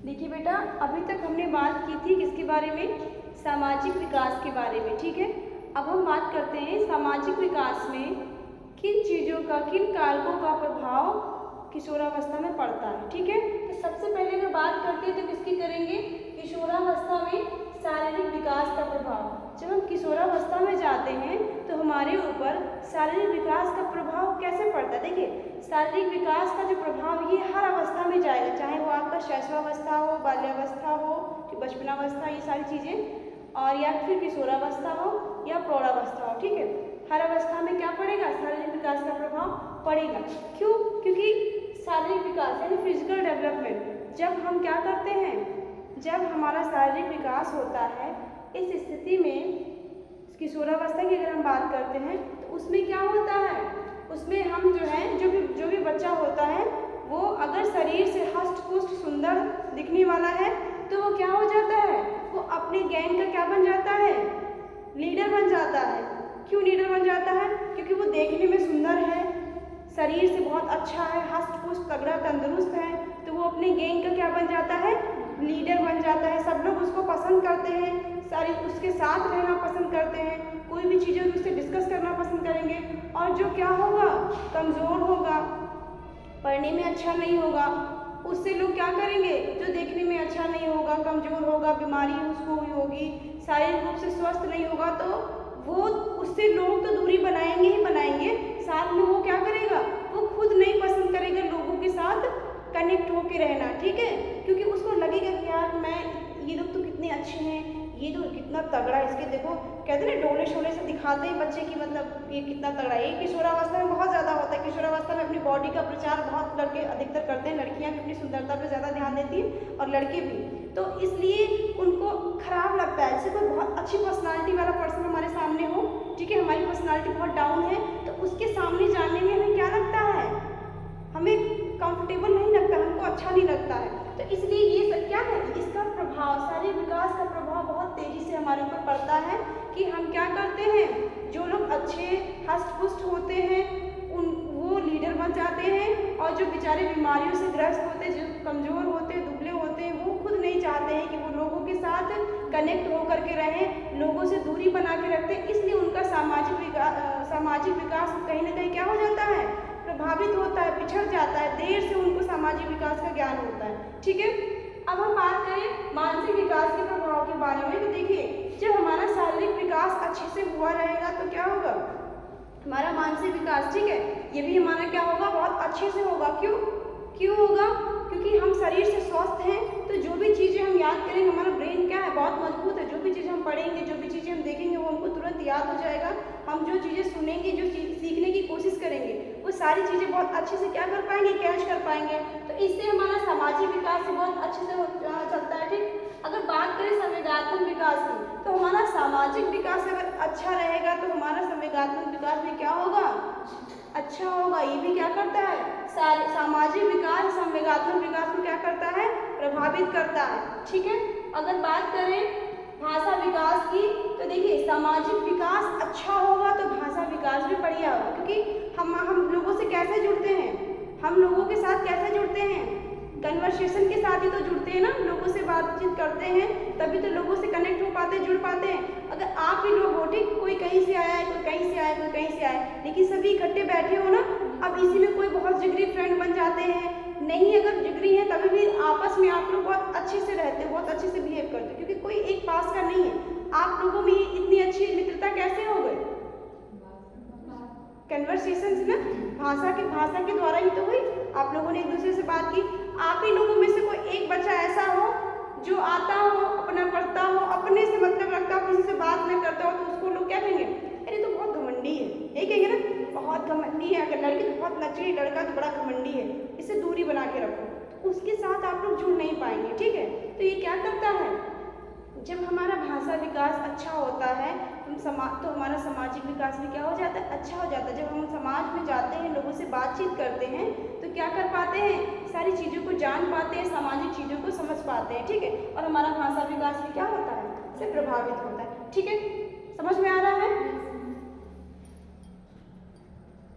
देखिए बेटा, अभी तक हमने बात की थी किसके बारे में, सामाजिक विकास के बारे में। ठीक है, अब हम बात करते हैं सामाजिक विकास में किन चीज़ों का, किन कारकों का प्रभाव किशोरावस्था में पड़ता है। ठीक है, तो सबसे पहले अगर बात करते हैं तो किसकी करेंगे, किशोरावस्था में शारीरिक विकास का प्रभाव। जब हम किशोरावस्था में जाते हैं तो हमारे ऊपर शारीरिक विकास का प्रभाव कैसे पड़ता है। देखिए, शारीरिक विकास का जो प्रभाव ये हर अवस्था में जाएगा, चाहे वो आपका शैशवावस्था हो, बाल्यावस्था हो, कि बचपनावस्था, ये सारी चीज़ें, और या फिर किशोरावस्था हो या प्रौढ़ावस्था हो। ठीक है, हर अवस्था में क्या पड़ेगा, शारीरिक विकास का प्रभाव पड़ेगा। क्यों? क्योंकि शारीरिक विकास यानी फिजिकल डेवलपमेंट, जब हम क्या करते हैं, जब हमारा शारीरिक विकास होता है, इस स्थिति में किशोरावस्था की अगर हम बात करते हैं तो उसमें क्या होता है, उसमें हम जो है जो भी बच्चा होता है वो अगर शरीर से हष्ट पुष्ट सुंदर दिखने वाला है तो वो क्या हो जाता है, वो अपने गैंग का क्या बन जाता है, लीडर बन जाता है। क्यों लीडर बन जाता है? क्योंकि वो देखने में सुंदर है, शरीर से बहुत अच्छा है, हष्ट पुष्ट तगड़ा तंदुरुस्त है, तो वो अपने गैंग का क्या बन जाता है, लीडर बन जाता है। सब लोग उसको पसंद करते हैं, सारी उसके साथ रहना पसंद करते हैं, कोई भी चीज़ें उससे डिस्कस करना पसंद करेंगे। और जो क्या होगा, कमज़ोर होगा, पढ़ने में अच्छा नहीं होगा, उससे लोग क्या करेंगे, जो देखने में अच्छा नहीं होगा, कमज़ोर होगा, बीमारी उसको हुई होगी, शारीरिक रूप से स्वस्थ नहीं होगा, तो वो उससे लोग तो दूरी बनाएंगे ही बनाएंगे, साथ में वो क्या करेगा, वो खुद नहीं पसंद करेगा लोगों के साथ कनेक्ट होके रहना। ठीक है, क्योंकि उसको लगेगा कि यार ये लोग तो कितने अच्छे हैं, ये तो कितना तगड़ा, इसके देखो कहते हैं ना, डोले शोले से दिखाते हैं बच्चे की, मतलब ये कितना तगड़ा है। ये किशोरावस्था में बहुत ज़्यादा होता है। किशोरावस्था में अपनी बॉडी का प्रचार बहुत लड़के अधिकतर करते हैं, लड़कियां भी अपनी सुंदरता पे ज़्यादा ध्यान देती हैं और लड़के भी, तो इसलिए उनको खराब लगता है। जैसे कोई बहुत अच्छी पर्सनालिटी वाला पर्सन हमारे सामने हो, ठीक है, हमारी पर्सनालिटी बहुत डाउन है, तो उसके सामने जाने में हमें क्या लगता है, हमें कंफर्टेबल नहीं लगता, हमको अच्छा नहीं लगता है। तो इसलिए ये सब क्या है, इसका प्रभाव, शारीरिक विकास का प्रभाव बहुत तेजी से हमारे ऊपर पड़ता है कि हम क्या करते हैं, जो लोग अच्छे हष्ट पुष्ट होते हैं वो लीडर बन जाते हैं, और जो बेचारे बीमारियों से ग्रस्त होते हैं, जो कमज़ोर होते हैं, दुबले होते हैं, वो खुद नहीं चाहते हैं कि वो लोगों के साथ कनेक्ट होकर के रहें, लोगों से दूरी बना के रखते हैं। इसलिए उनका सामाजिक विकास कहीं ना कहीं क्या हो जाता है, प्रभावित होता है, पिछड़ जाता है, देर से उनको सामाजिक विकास का ज्ञान होता है। ठीक है, अब हम बात करें मानसिक विकास के प्रभाव के बारे में। तो देखिए, जब हमारा शारीरिक विकास अच्छे से हुआ रहेगा तो क्या होगा, हमारा मानसिक विकास, ठीक है, ये भी हमारा क्या होगा, बहुत अच्छे से होगा। क्यों होगा? क्योंकि हम शरीर से स्वस्थ हैं, तो जो भी चीज़ें हम याद करेंगे, हमारा ब्रेन क्या है, बहुत मजबूत है, जो भी चीज़ें हम पढ़ेंगे, जो भी चीज़ें हम देखेंगे वो हमको तुरंत याद हो जाएगा। हम जो चीज़ें सुनेंगे, जो चीज़ सीखने की कोशिश करेंगे, वो सारी चीज़ें बहुत अच्छे से क्या कर पाएंगे, कैच कर पाएंगे। तो इससे हमारा सामाजिक विकास भी बहुत अच्छे से चलता है। ठीक, अगर बात करें संवेगात्मक विकास की, तो हमारा सामाजिक विकास अगर अच्छा रहेगा तो हमारा संवेगात्मक विकास भी क्या होगा, अच्छा होगा। ये भी क्या करता है, सामाजिक विकास संवेगात्मक विकास को क्या करता है, प्रभावित करता है। ठीक है, अगर बात करें भाषा विकास की, तो देखिए, सामाजिक विकास अच्छा होगा तो भाषा विकास भी बढ़िया होगा, क्योंकि हम लोगों से कैसे जुड़ते हैं, हम लोगों के साथ कैसे जुड़ते हैं, कन्वर्सेशन के साथ ही तो जुड़ते हैं ना, लोगों से बातचीत करते हैं, तभी तो लोगों से कनेक्ट हो पाते हैं, जुड़ पाते हैं। अगर आप ही लोग हो, ठीक, कोई कहीं से आया है, कोई कहीं से आया है, कोई कहीं से आया है, लेकिन सभी इकट्ठे बैठे हो ना, अब इसी में कोई बहुत जिगरी फ्रेंड बन जाते हैं, नहीं अगर जिगरी है तभी भी आपस में आप लोग बहुत अच्छे से रहते हो, बहुत अच्छे से बिहेव करते हो, क्योंकि कोई एक पास का नहीं है। आप लोगों में इतनी अच्छी मित्रता कैसे हो गई, कन्वर्सेशन से ना, भाषा के द्वारा ही तो हुई। आप लोगों ने एक दूसरे से बात की। आप ही लोगों में से कोई एक बच्चा ऐसा हो जो आता हो, अपना पढ़ता हो, अपने से मतलब रखता हो, किसी से बात नहीं करता हो, तो उसको लोग क्या कहेंगे, अरे तो बहुत घमंडी है, यही कहेंगे ना, बहुत घमंडी है। अगर लड़की तो बहुत नचली, लड़का तो बड़ा घमंडी है, इससे दूरी बना के रखो, तो उसके साथ आप लोग जुड़ नहीं पाएंगे। ठीक है, तो ये क्या करता है, जब हमारा भाषा विकास अच्छा होता है तो हमारा सामाजिक विकास भी क्या हो जाता है, अच्छा हो जाता है। जब हम समाज में जाते हैं, लोगों से बातचीत करते हैं, तो क्या कर पाते हैं, सारी चीज़ों को जान पाते हैं, सामाजिक चीज़ों को समझ पाते हैं। ठीक है, और हमारा भाषा विकास भी क्या होता है, से प्रभावित होता है। ठीक है, समझ में आ रहा है।